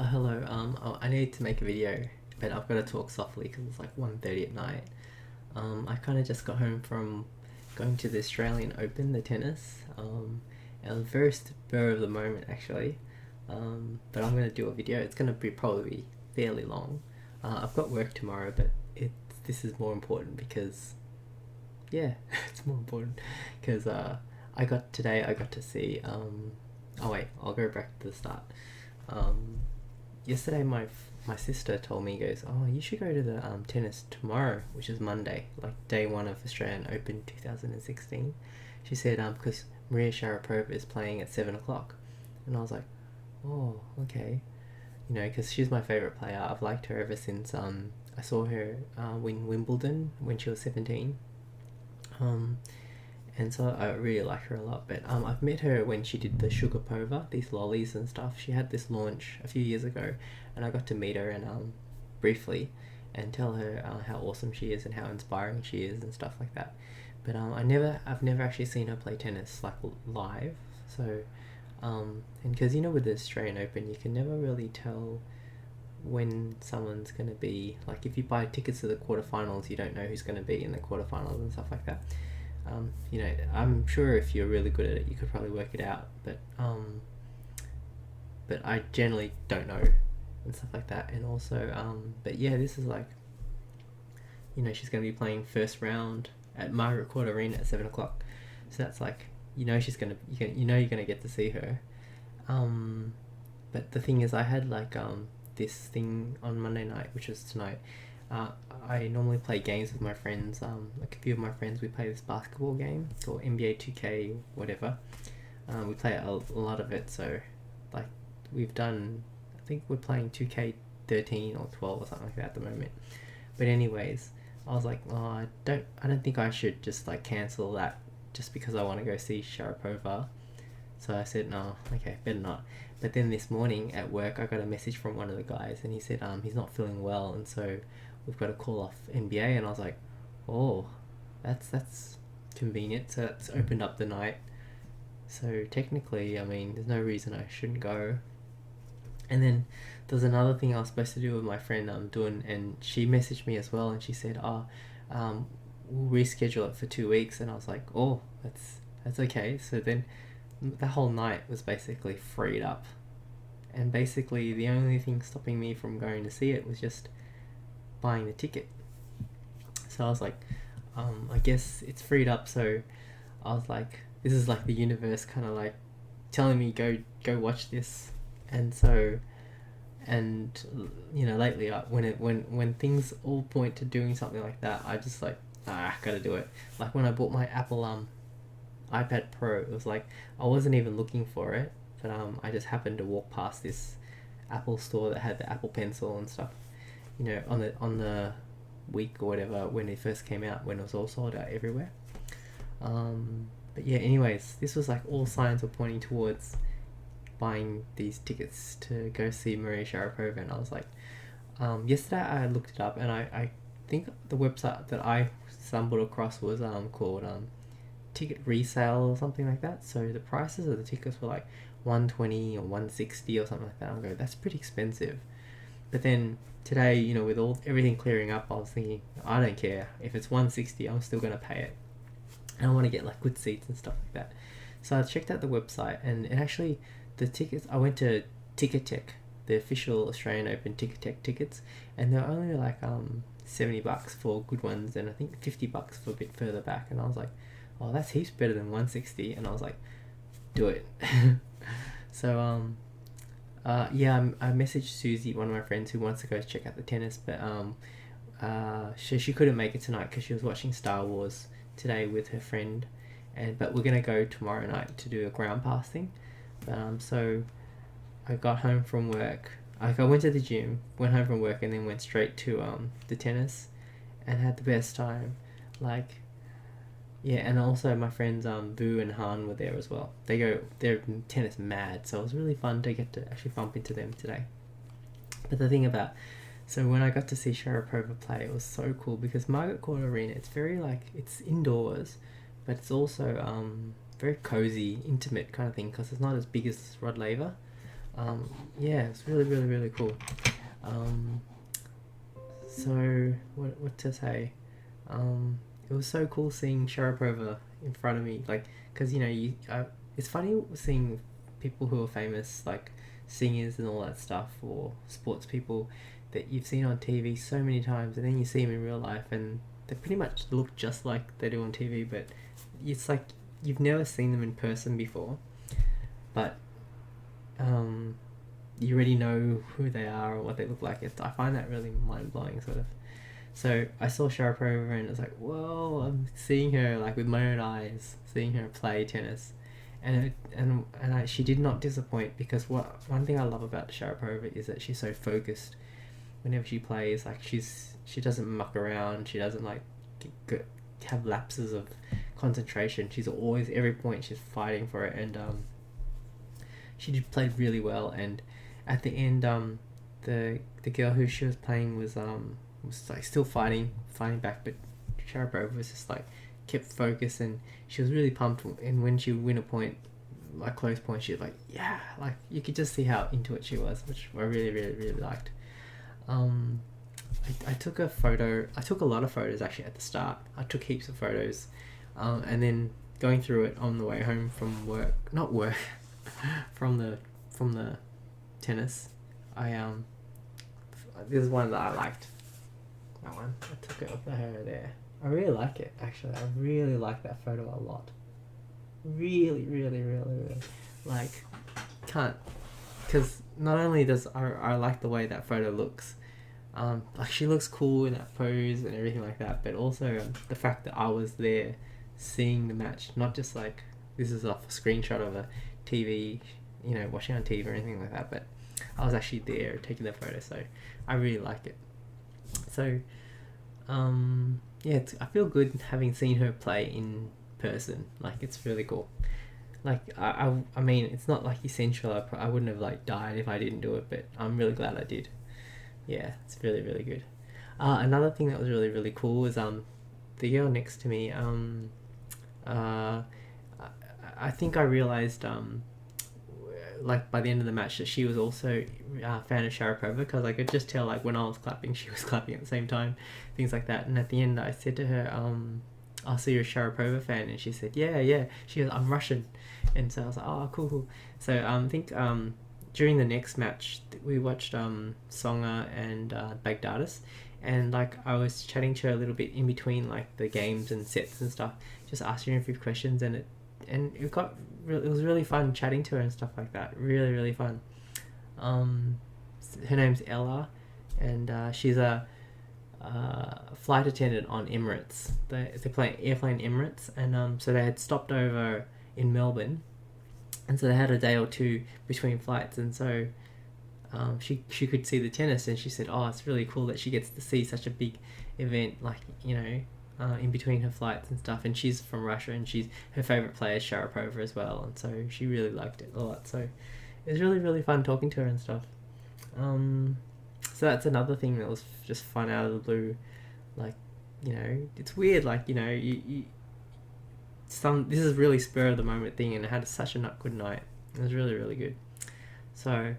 Hello. I need to make a video, but I've got to talk softly because it's like 1:30 at night. I kind of just got home from going to the Australian Open, the tennis. It was very spur of the moment actually. But I'm gonna do a video. It's gonna be probably fairly long. I've got work tomorrow, but this is more important because yeah, it's more important because I got to see. Oh wait, I'll go back to the start. Um, Yesterday my sister told me, goes, oh, you should go to the tennis tomorrow, which is Monday, like day one of Australian Open 2016. She said because Maria Sharapova is playing at 7 o'clock, and I was like, oh, okay, because she's my favorite player. I've liked her ever since I saw her win Wimbledon when she was 17. Um, and so I really like her a lot. But I've met her when she did the Sugar Pova, these lollies and stuff. She had this launch a few years ago, and I got to meet her and briefly, and tell her how awesome she is and how inspiring she is and stuff like that. But I've never actually seen her play tennis like live. So, and because with the Australian Open, you can never really tell when someone's going to be, like, if you buy tickets to the quarterfinals, you don't know who's going to be in the quarterfinals and stuff like that. I'm sure if you're really good at it, you could probably work it out, but I generally don't know and stuff like that. And also, but yeah, this is like, she's going to be playing first round at Margaret Court Arena at 7 o'clock. So that's like, she's gonna, you're gonna get to see her. But the thing is, I had like this thing on Monday night, which was tonight. I normally play games with my friends. Like a few of my friends, we play this basketball game called NBA 2K, whatever. We play a lot of it. So, like, we've done. I think we're playing 2K 13 or 12 or something like that at the moment. But anyways, I was like, oh, I don't think I should just like cancel that just because I want to go see Sharapova. So I said, no, okay, better not. But then this morning at work, I got a message from one of the guys, and he said he's not feeling well, and so we've got to call off NBA. And I was like, oh, that's convenient. So that's opened up the night. So technically, I mean, there's no reason I shouldn't go. And then there's another thing I was supposed to do with my friend doing, and she messaged me as well, and she said, we'll reschedule it for 2 weeks. And I was like, oh, that's okay. So then the whole night was basically freed up, and basically the only thing stopping me from going to see it was just buying the ticket. So I was like, I guess it's freed up. So I was like, this is like the universe kind of like telling me go watch this. And so, and lately when things all point to doing something like that, I just like, gotta do it. Like when I bought my Apple iPad Pro, it was like I wasn't even looking for it, but I just happened to walk past this Apple store that had the Apple Pencil and stuff, on the week or whatever when it first came out, when it was all sold out everywhere. But yeah, anyways, this was like all signs were pointing towards buying these tickets to go see Maria Sharapova, and I was like, yesterday I looked it up, and I think the website that I stumbled across was called ticket resale or something like that. So the prices of the tickets were like 120 or 160 or something like that. I'll go, that's pretty expensive. But then today, with everything clearing up, I was thinking, I don't care if it's 160, I'm still gonna pay it, and I want to get like good seats and stuff like that. So I checked out the website, and it actually, the tickets, I went to Ticketek, the official Australian Open Ticketek tickets, and they're only like $70 for good ones, and I think $50 for a bit further back. And I was like, oh, that's heaps better than 160. And I was like, do it. So yeah, I messaged Susie, one of my friends who wants to go check out the tennis, but she couldn't make it tonight because she was watching Star Wars today with her friend, but we're gonna go tomorrow night to do a ground pass thing. So I got home from work. I went to the gym, went home from work, and then went straight to the tennis, and had the best time. Like, yeah, and also my friends Boo and Han were there as well. They're tennis mad, so it was really fun to get to actually bump into them today. But the thing about, so when I got to see Sharapova play, it was so cool because Margaret Court Arena, it's very like, it's indoors, but it's also very cozy, intimate kind of thing because it's not as big as Rod Laver. Yeah, it's really, really, really cool. Um, so what to say? It was so cool seeing Sharapova in front of me, like, because it's funny seeing people who are famous, like singers and all that stuff, or sports people that you've seen on TV so many times, and then you see them in real life, and they pretty much look just like they do on TV, but it's like you've never seen them in person before, but um, you already know who they are or what they look like. I find that really mind blowing, sort of. So I saw Sharapova and it was like, whoa! I'm seeing her like with my own eyes, seeing her play tennis, she did not disappoint, because one thing I love about Sharapova is that she's so focused. Whenever she plays, like she doesn't muck around. She doesn't like have lapses of concentration. She's always, every point she's fighting for it, and she played really well. And at the end, the girl who she was playing was like still fighting back, but Sharapova was just like kept focus, and she was really pumped. And when she would win a point, like close point, she was like, yeah, like you could just see how into it she was, which I really, really, really liked. I took a photo. I took a lot of photos actually at the start. I took heaps of photos, and then going through it on the way home from work, not work, from the tennis. There's one that I liked. That one. I took it of her there. I really like it actually. I really like that photo a lot. Really, really, really, really. Like, can't, because not only does I like the way that photo looks, like she looks cool in that pose and everything like that, but also the fact that I was there seeing the match, not just like this is off a screenshot of a TV, watching on TV or anything like that, but I was actually there taking the photo, so I really like it. So, yeah, I feel good having seen her play in person. Like, it's really cool. Like, I mean, it's not like essential. I wouldn't have like died if I didn't do it, but I'm really glad I did. Yeah, it's really, really good. Another thing that was really, really cool was the girl next to me. Uh, I think I realized like by the end of the match that she was also a fan of Sharapova, because I could just tell like when I was clapping, she was clapping at the same time, things like that. And at the end, I said to her, "Oh, so you're a Sharapova fan?" And she said, "Yeah, yeah." She goes, "I'm Russian," and so I was like, "Oh, cool, cool." So I think during the next match, we watched Songa and Baghdadis, and like I was chatting to her a little bit in between like the games and sets and stuff, just asking her a few questions, and it was really fun chatting to her and stuff like that. Really, really fun. Her name's Ella, and she's a flight attendant on Emirates. They play airplane Emirates, and so they had stopped over in Melbourne, and so they had a day or two between flights, and so she could see the tennis, and she said, "Oh, it's really cool that she gets to see such a big event, like in between her flights and stuff." And she's from Russia, and her favorite player is Sharapova as well, and so she really liked it a lot. So it was really, really fun talking to her and stuff. So that's another thing that was just fun out of the blue. Like, it's weird. Like, you this is really spur of the moment thing, and it had such a good night. It was really, really good. So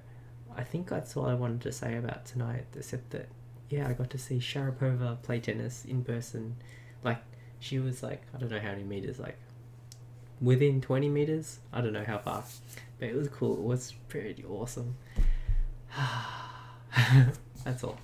I think that's all I wanted to say about tonight, except that, yeah, I got to see Sharapova play tennis in person. Like, she was like, I don't know how many meters, like within 20 meters. I don't know how far, but it was cool. It was pretty awesome. That's all.